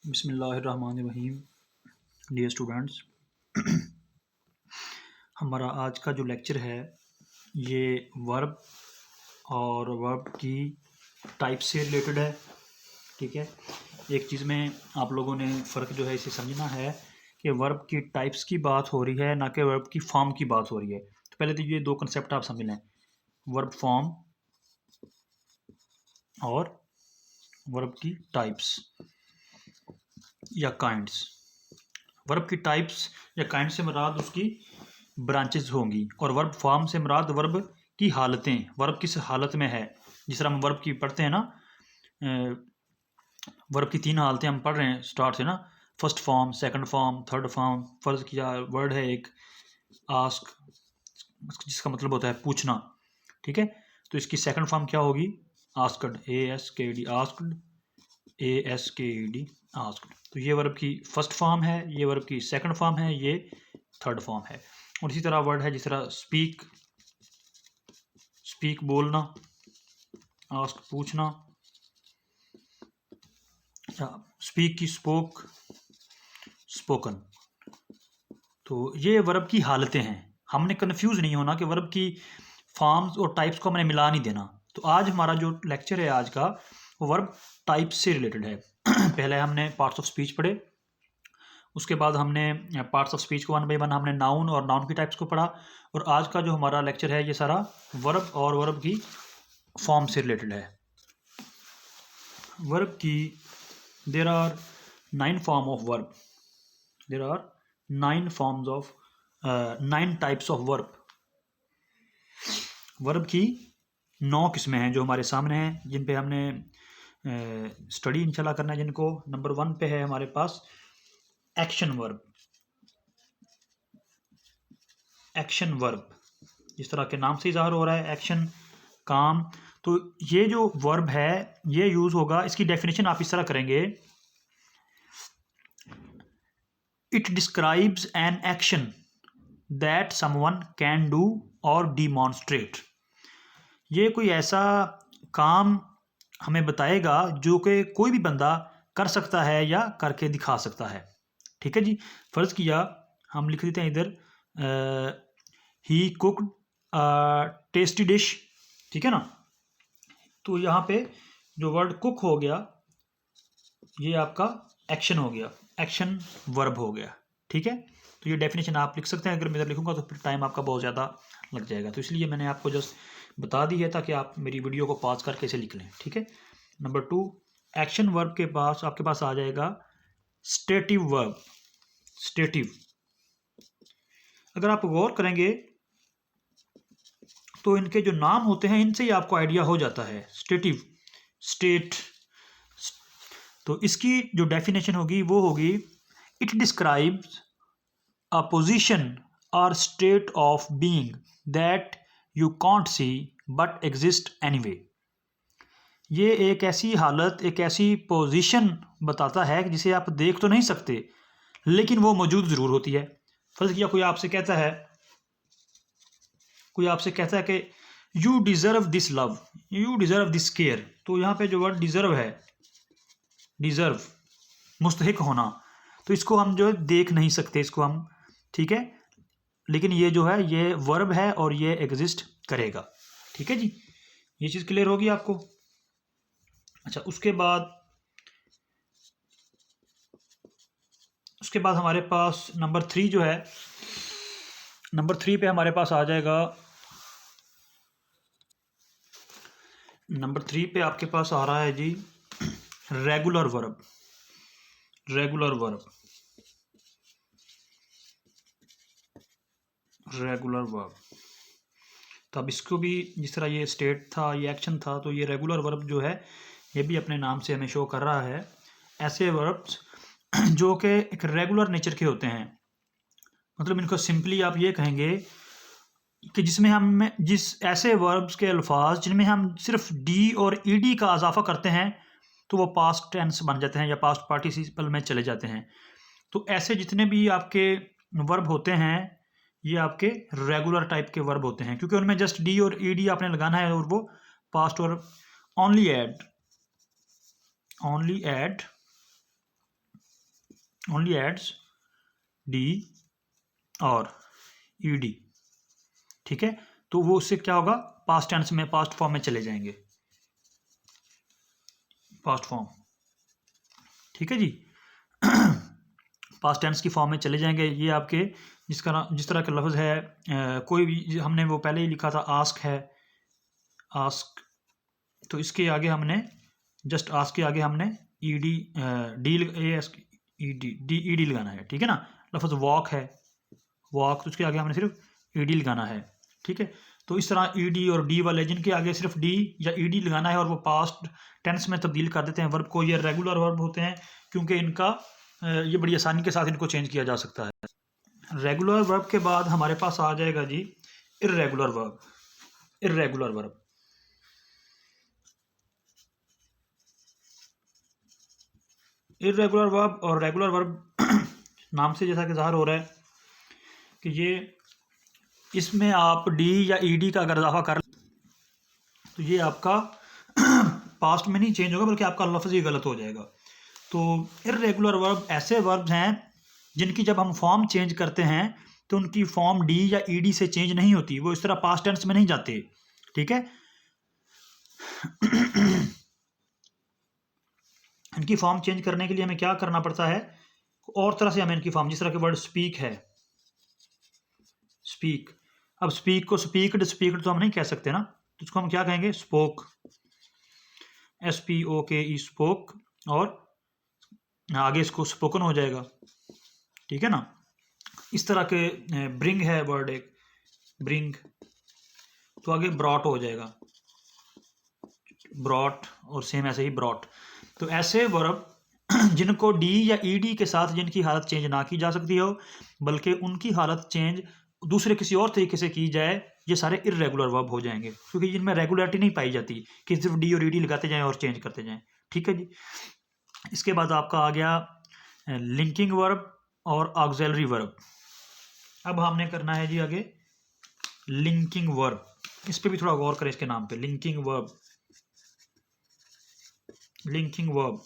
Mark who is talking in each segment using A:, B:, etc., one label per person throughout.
A: बिस्मिल्लाहिर्रहमानिर्रहीम। Dear students, हमारा आज का जो लेक्चर है ये वर्ब और वर्ब की टाइप से रिलेटेड है। ठीक है, एक चीज़ में आप लोगों ने फ़र्क जो है इसे समझना है कि वर्ब की टाइप्स की बात हो रही है, ना कि वर्ब की फॉर्म की बात हो रही है। तो पहले तो ये दो कंसेप्ट आप समझ लें, वर्ब फॉर्म और वर्ब की टाइप्स या काइंड्स। वर्ब की टाइप्स या काइंड से मुराद उसकी ब्रांचेस होंगी और वर्ब फॉर्म से मुराद वर्ब की हालतें, वर्ब किस हालत में है। जिस तरह हम वर्ब की पढ़ते हैं ना, वर्ब की 3 हालतें हम पढ़ रहे हैं स्टार्ट से ना, first form, second form, third form. फ़र्ज़ किया वर्ड है एक आस्क, जिसका मतलब होता है पूछना। ठीक है, तो इसकी सेकंड फॉर्म क्या होगी? Asked, ASKD, asked, ASKD, asked. तो ये वर्ब की फर्स्ट फॉर्म है, ये वर्ब की सेकंड फॉर्म है, ये थर्ड फॉर्म है। और इसी तरह वर्ड है जिस तरह स्पीक, स्पीक बोलना, आस्क पूछना, स्पीक की स्पोक, स्पोकन। तो ये वर्ब की हालतें हैं। हमने कन्फ्यूज़ नहीं होना कि वर्ब की फॉर्म्स और टाइप्स को हमने मिला नहीं देना। तो आज हमारा जो लेक्चर है आज का, वो वर्ब टाइप्स से रिलेटेड है। पहले हमने पार्ट्स ऑफ स्पीच पढ़े, उसके बाद हमने पार्ट्स ऑफ स्पीच को 1 बाय 1 हमने नाउन और नाउन की टाइप्स को पढ़ा। और आज का जो हमारा लेक्चर है ये सारा वर्ब और वर्ब की फॉर्म से रिलेटेड है। वर्ब की there are 9 form of verb, there are 9 forms of 9 types of verb. Verb की 9 किस्में हैं जो हमारे सामने हैं, जिन पे हमने स्टडी इंशाल्लाह करना है। जिनको नंबर 1 पे है हमारे पास एक्शन वर्ब। एक्शन वर्ब जिस तरह के नाम से इज़हार हो रहा है, एक्शन, काम। तो ये जो वर्ब है ये यूज़ होगा, इसकी डेफिनेशन आप इस तरह करेंगे, it describes an action that someone can do और डिमॉन्स्ट्रेट। ये कोई ऐसा काम हमें बताएगा जो कि कोई भी बंदा कर सकता है या करके दिखा सकता है। ठीक है जी, फ़र्ज़ किया हम लिख देते हैं इधर ही कुकड टेस्टी डिश। ठीक है ना, तो यहाँ पे जो वर्ड कुक हो गया ये आपका एक्शन हो गया, एक्शन वर्ब हो गया। ठीक है, तो ये डेफिनेशन आप लिख सकते हैं। अगर मैं इधर लिखूंगा तो फिर टाइम आपका बहुत ज़्यादा लग जाएगा, तो इसलिए मैंने आपको जस्ट बता दी है ताकि आप मेरी वीडियो को पॉज करके इसे लिख लें। ठीक है, नंबर 2, एक्शन वर्ब के पास आपके पास आ जाएगा स्टेटिव वर्ब। स्टेटिव, अगर आप गौर करेंगे तो इनके जो नाम होते हैं इनसे ही आपको आइडिया हो जाता है। Stative, state. तो इसकी जो डेफिनेशन होगी वो होगी, इट डिस्क्राइब्स अ पोजीशन और state of being that you can't see but exist anyway. ये एक ऐसी हालत, एक ऐसी पोजीशन बताता है जिसे आप देख तो नहीं सकते लेकिन वो मौजूद ज़रूर होती है। फर्ज किया कोई आपसे कहता है, कोई आपसे कहता है कि you deserve this love, you deserve this care. तो यहाँ पे जो वर्ड डिज़र्व है, डिज़र्व मुस्तहिक होना, तो इसको हम जो है देख नहीं सकते इसको हम। ठीक है, लेकिन ये जो है ये वर्ब है और ये एग्जिस्ट करेगा। ठीक है जी, ये चीज़ क्लियर होगी आपको। अच्छा, उसके बाद हमारे पास नंबर 3 जो है, नंबर 3 पे हमारे पास आ जाएगा, नंबर 3 पे आपके पास आ रहा है जी regular verb. Regular verb, regular verb. तो अब इसको भी, जिस तरह ये स्टेट था, ये एक्शन था, तो ये रेगुलर वर्ब जो है ये भी अपने नाम से हमें शो कर रहा है। ऐसे वर्ब्स जो कि एक रेगुलर नेचर के होते हैं, मतलब इनको सिंपली आप ये कहेंगे कि जिसमें हम, जिस ऐसे वर्ब्स के अल्फाज जिनमें हम सिर्फ डी और ईडी का इजाफा करते हैं तो वो पास्ट टेंस बन जाते हैं या पास्ट पार्टिसिपल में चले जाते हैं। तो ऐसे जितने भी आपके वर्ब होते हैं ये आपके रेगुलर टाइप के वर्ब होते हैं, क्योंकि उनमें जस्ट डी और ईडी आपने लगाना है और वो पास्ट और only add only adds D और ed, ठीक है। तो वो उससे क्या होगा, पास्ट टेंस में, पास्ट फॉर्म में चले जाएंगे, पास्ट फॉर्म, ठीक है जी। पास्ट टेंस की फॉर्म में चले जाएंगे। ये आपके जिस तरह का लफ्ज़ है, कोई भी, हमने वो पहले ही लिखा था आस्क है, आस्क, तो इसके आगे हमने जस्ट आस्क के आगे हमने ed, डी ed लगाना है, ठीक है ना। लफ्ज़ वॉक है, वॉक, तो उसके आगे हमने सिर्फ ed लगाना है, ठीक है। तो इस तरह ed और d वाले जिनके आगे सिर्फ d या ed लगाना है और वो पास्ट टेंस में तब्दील कर देते हैं वर्ब को, ये रेगुलर वर्ब होते हैं, क्योंकि इनका ये बड़ी आसानी के साथ इनको चेंज किया जा सकता है। रेगुलर वर्ब के बाद हमारे पास आ जाएगा जी irregular verb. Irregular verb, irregular verb और रेगुलर वर्ब नाम से जैसा कि ज़ाहिर हो रहा है कि ये, इसमें आप डी या ईडी का अगर इजाफा कर तो ये आपका पास्ट में नहीं चेंज होगा, बल्कि आपका लफ्ज़ ही गलत हो जाएगा। तो इर्रेगुलर वर्ब ऐसे वर्ब्स हैं जिनकी जब हम फॉर्म चेंज करते हैं तो उनकी फॉर्म डी या ईडी से चेंज नहीं होती, वो इस तरह पास्ट टेंस में नहीं जाते, ठीक है। इनकी फॉर्म चेंज करने के लिए हमें क्या करना पड़ता है, और तरह से हमें इनकी फॉर्म, जिस तरह के वर्ड स्पीक है, स्पीक, अब स्पीक को स्पीक्ड स्पीक्ड तो हम नहीं कह सकते ना, तो इसको हम क्या कहेंगे, स्पोक, SPOKE, स्पोक, और आगे इसको स्पोकन हो जाएगा, ठीक है ना। इस तरह के ब्रिंग है वर्ड एक, ब्रिंग, तो आगे ब्रॉट हो जाएगा, ब्रॉट, और सेम ऐसे ही ब्रॉट। तो ऐसे वर्ब जिनको डी या ईडी के साथ जिनकी हालत चेंज ना की जा सकती हो, बल्कि उनकी हालत चेंज दूसरे किसी और तरीके से की जाए, ये सारे इर्रेगुलर वर्ब हो जाएंगे, क्योंकि जिनमें रेगुलरिटी नहीं पाई जाती कि सिर्फ डी और ईडी लगाते जाएं और चेंज करते जाएं, ठीक है जी। इसके बाद आपका आ गया लिंकिंग वर्ब और ऑक्सिलरी वर्ब। अब हमने करना है जी आगे लिंकिंग वर्ब, इस पे भी थोड़ा गौर करें, इसके नाम पे, लिंकिंग वर्ब, लिंकिंग वर्ब।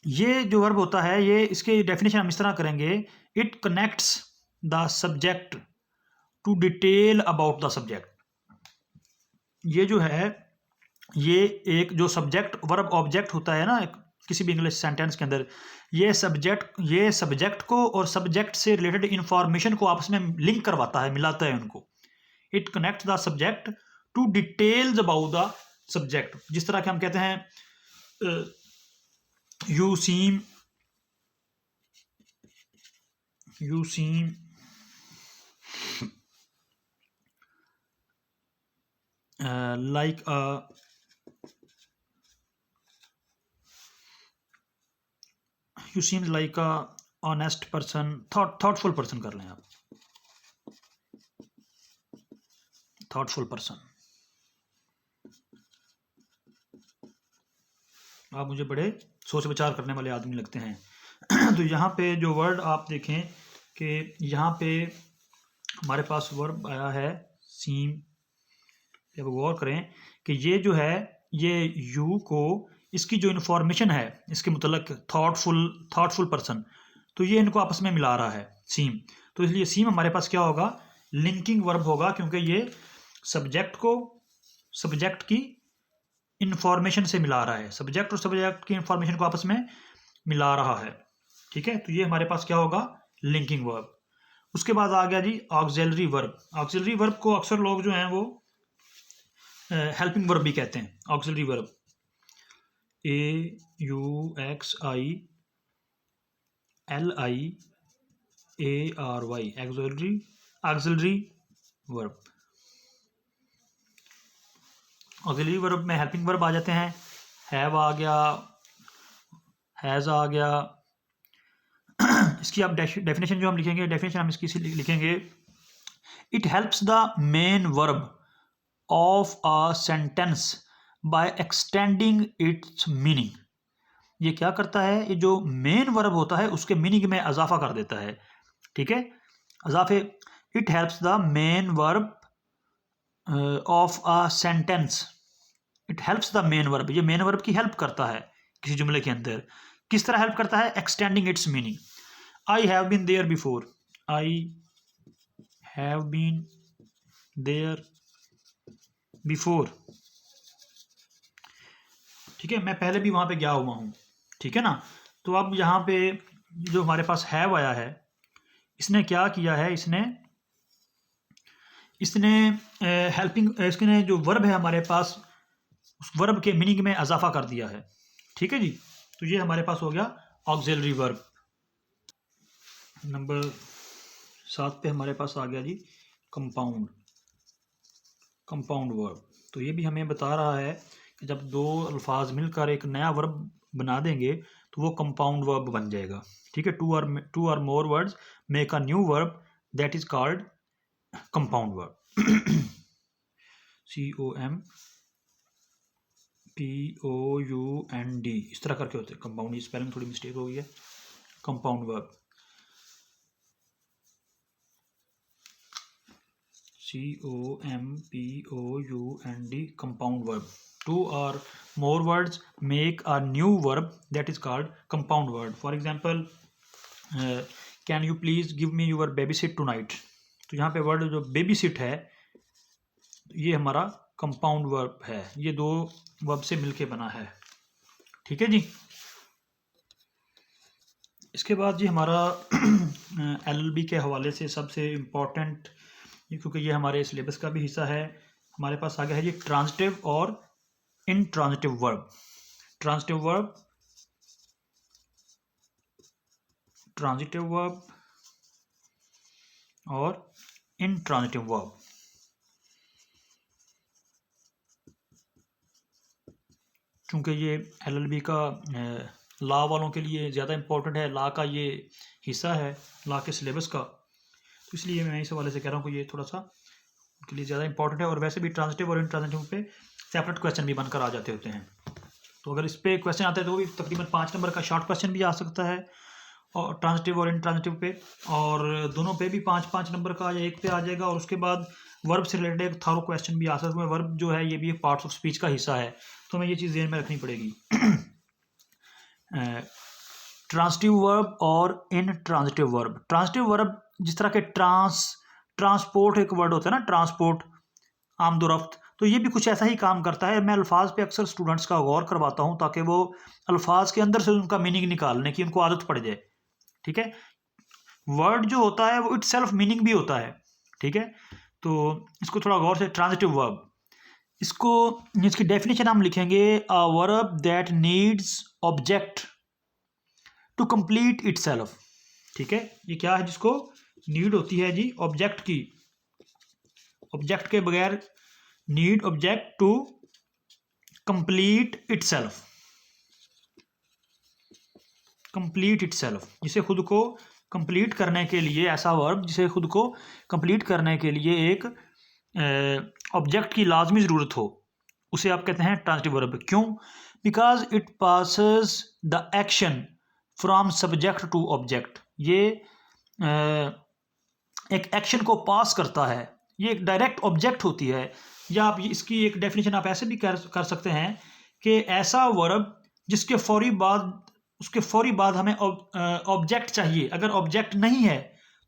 A: ये जो वर्ब होता है, ये इसके डेफिनेशन हम इस तरह करेंगे, it connects the subject to detail about the subject. ये जो है, ये एक जो सब्जेक्ट वर्ब ऑब्जेक्ट होता है ना किसी भी इंग्लिश सेंटेंस के अंदर, ये सब्जेक्ट को और सब्जेक्ट से रिलेटेड इंफॉर्मेशन को आपस में लिंक करवाता है, मिलाता है उनको। It connects the subject to details about the subject. जिस तरह के हम कहते हैं you seem like a you seem like a honest person, thoughtful person कर लें आप, thoughtful person, आप मुझे बड़े सोच विचार करने वाले आदमी लगते हैं। तो यहाँ पे जो वर्ड आप देखें कि यहाँ पे हमारे पास वर्ब आया है सीम, अब गौर करें कि ये जो है, ये यू को, इसकी जो इन्फॉर्मेशन है इसके मतलब थॉटफुल पर्सन, तो ये इनको आपस में मिला रहा है सीम। तो इसलिए सीम हमारे पास क्या होगा, लिंकिंग वर्ब होगा, क्योंकि ये सब्जेक्ट को सब्जेक्ट की इंफॉर्मेशन से मिला रहा है, सब्जेक्ट और सब्जेक्ट की इंफॉर्मेशन को आपस में मिला रहा है, ठीक है। तो ये हमारे पास क्या होगा, लिंकिंग वर्ब। उसके बाद आ गया जी ऑक्सिलरी वर्ब। ऑक्सिलरी वर्ब को अक्सर लोग जो हैं वो हेल्पिंग वर्ब भी कहते हैं। Auxiliary verb AUXILIARY, auxiliary verb. Auxiliary verb में हेल्पिंग वर्ब आ जाते हैं, हैव आ गया, हैज़ आ गया। इसकी आप डेफिनेशन जो हम लिखेंगे, डेफिनेशन हम इसकी लिखेंगे, it helps the main verb of a sentence by extending its meaning. ये क्या करता है, ये जो मेन वर्ब होता है उसके मीनिंग में इजाफा कर देता है, ठीक है, इजाफे। It helps the main verb of a sentence it helps the main verb, ये मेन वर्ब की हेल्प करता है किसी जुमले के अंदर। किस तरह हेल्प करता है? Extending its meaning. I have been there before, I have been there before, ठीक है, मैं पहले भी वहां पे गया हुआ हूँ, ठीक है ना। तो अब यहाँ पे जो हमारे पास हैव आया है, इसने क्या किया है, इसने इसने हेल्पिंग, इसने जो वर्ब है हमारे पास, उस वर्ब के मीनिंग में इजाफा कर दिया है, ठीक है जी। तो ये हमारे पास हो गया ऑक्सिलरी वर्ब। नंबर 7 पे हमारे पास आ गया जी कंपाउंड, कंपाउंड वर्ब। तो ये भी हमें बता रहा है कि जब दो अल्फाज मिलकर एक नया वर्ब बना देंगे तो वो कंपाउंड वर्ब बन जाएगा, ठीक है। Two or more words make a new verb that is called compound verb. COMPOUND, इस तरह करके होते हैं कंपाउंड। ये स्पेलिंग थोड़ी मिस्टेक हो गई है। Compound verb COMPOUND, compound verb. Two or more words make a new verb that is called compound word. For example, can you please give me your babysit tonight? तो यहाँ पे word जो babysit है ये हमारा कंपाउंड वर्ब है, ये दो वर्ब से मिलके बना है, ठीक है जी। इसके बाद जी हमारा LLB के हवाले से सबसे इम्पोर्टेंट, क्योंकि ये हमारे सिलेबस का भी हिस्सा है, हमारे पास आ गया है जी ट्रांजिटिव और intransitive verb. Transitive verb, transitive verb और इनट्रांजिटिव वर्ब। चूँकि ये LLB का लॉ वालों के लिए ज़्यादा इम्पोर्टेंट है, लॉ का ये हिस्सा है, लॉ के सिलेबस का, तो इसलिए मैं इस हवाले से कह रहा हूँ कि ये थोड़ा सा उनके लिए ज़्यादा इंपॉर्टेंट है। और वैसे भी ट्रांजिटिव और इनट्रांजिटिव पे सेपरेट क्वेश्चन भी बनकर आ जाते होते हैं। तो अगर इस पर क्वेश्चन आता है तो वो भी तकरीबन 5 नंबर का शॉर्ट क्वेश्चन भी आ सकता है, और ट्रांजिटिव और इनट्रांजिटिव पे, और दोनों पे भी 5-5 नंबर का या एक पे आ जाएगा। और उसके बाद वर्ब से रिलेटेड एक थारो क्वेश्चन भी आ सकता है। वर्ब जो है ये भी एक पार्ट्स ऑफ स्पीच का हिस्सा है, तो हमें ये चीज़ ध्यान में रखनी पड़ेगी। ट्रांजिटिव वर्ब और इनट्रांजिटिव वर्ब। ट्रांजिटिव वर्ब जिस तरह के ट्रांसपोर्ट एक वर्ड होता है ना, ट्रांसपोर्ट, आमदोरफ्त, तो ये भी कुछ ऐसा ही काम करता है। मैं अल्फाज पे अक्सर स्टूडेंट्स का गौर करवाता हूँ ताकि वो अल्फाज के अंदर से उनका मीनिंग निकालने की उनको आदत पड़ जाए, ठीक है। वर्ड जो होता है वो इट सेल्फ मीनिंग भी होता है, ठीक है। तो इसको थोड़ा गौर से, ट्रांजिटिव वर्ब, इसको, इसकी डेफिनेशन हम लिखेंगे, a verb that needs object to complete itself, ठीक है। ये क्या है जिसको नीड होती है जी ऑब्जेक्ट की, ऑब्जेक्ट के बगैर need object to complete itself, complete itself, जिसे खुद को कंप्लीट करने के लिए, ऐसा वर्ब जिसे खुद को कंप्लीट करने के लिए एक ऑब्जेक्ट की लाजमी ज़रूरत हो, उसे आप कहते हैं ट्रांजिटिव वर्ब। क्यों? Because it passes the action from subject to object. ये एक एक्शन को पास करता है, ये एक डायरेक्ट ऑब्जेक्ट होती है। या आप इसकी एक डेफिनेशन आप ऐसे भी कर सकते हैं कि ऐसा वर्ब जिसके उसके फौरी बाद हमें ऑब्जेक्ट चाहिए, अगर ऑब्जेक्ट नहीं है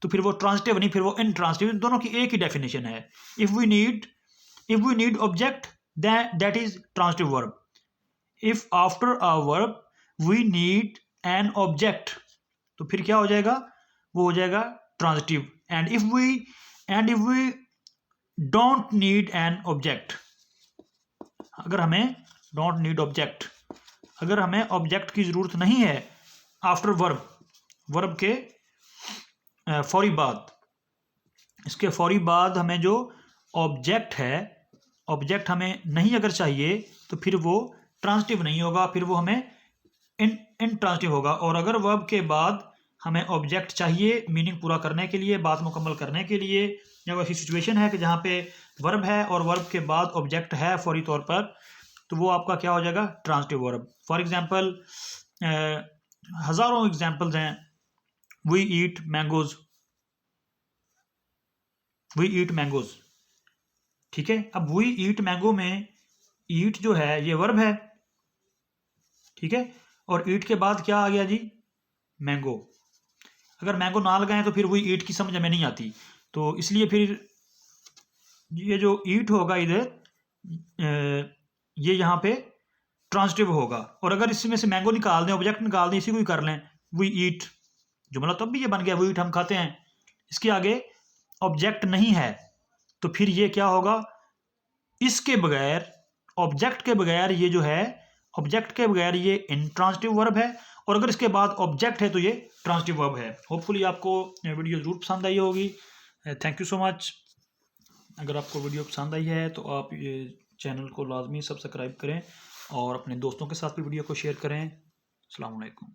A: तो फिर वो ट्रांजिटिव नहीं, फिर वो इनट्रांजिटिव, दोनों की एक ही डेफिनेशन है। If we need object that is transitive verb. If after a verb we need an object, तो फिर क्या हो जाएगा, वो हो जाएगा transitive. And if we don't need an object, अगर हमें डोंट नीड ऑब्जेक्ट, अगर हमें ऑब्जेक्ट की ज़रूरत नहीं है आफ्टर वर्ब के फौरी बाद, इसके फौरी बाद हमें जो ऑब्जेक्ट है, ऑब्जेक्ट हमें नहीं अगर चाहिए तो फिर वो ट्रांजिटिव नहीं होगा, फिर वो हमें इनट्रांजिटिव होगा। और अगर वर्ब के बाद हमें ऑब्जेक्ट चाहिए मीनिंग पूरा करने के लिए, बात मुकम्मल करने के लिए, या ऐसी सिचुएशन है कि जहाँ पे वर्ब है और वर्ब के बाद ऑब्जेक्ट है फौरी तौर पर, तो वो आपका क्या हो जाएगा, ट्रांजिटिव वर्ब। फॉर एग्जांपल, हज़ारों एग्जांपल्स हैं। We eat mangoes, we eat mangoes, ठीक है। अब वी ईट मैंगो में ईट जो है ये वर्ब है, ठीक है, और ईट के बाद क्या आ गया जी, मैंगो। अगर मैंगो ना लगाएं तो फिर वही ईट की समझ हमें नहीं आती, तो इसलिए फिर ये जो ईट होगा इधर ये यहाँ पे ट्रांसिटिव होगा। और अगर इसमें से मैंगो निकाल दें, ऑब्जेक्ट निकाल दें, इसी को ही कर लें, वी ईट, जुमला तब भी ये बन गया, वी ईट हम खाते हैं। इसके आगे ऑब्जेक्ट नहीं है तो फिर ये क्या होगा, इसके बगैर, ऑब्जेक्ट के बगैर ये जो है, ऑब्जेक्ट के बगैर ये इंट्रांसिटिव वर्ब है, और अगर इसके बाद ऑब्जेक्ट है तो ये ट्रांसिटिव वर्ब है। होपफुली आपको वीडियो ज़रूर पसंद आई होगी। Thank you so much. अगर आपको वीडियो पसंद आई है तो आप ये चैनल को लाजमी सब्सक्राइब करें और अपने दोस्तों के साथ भी वीडियो को शेयर करें। अस्सलाम वालेकुम।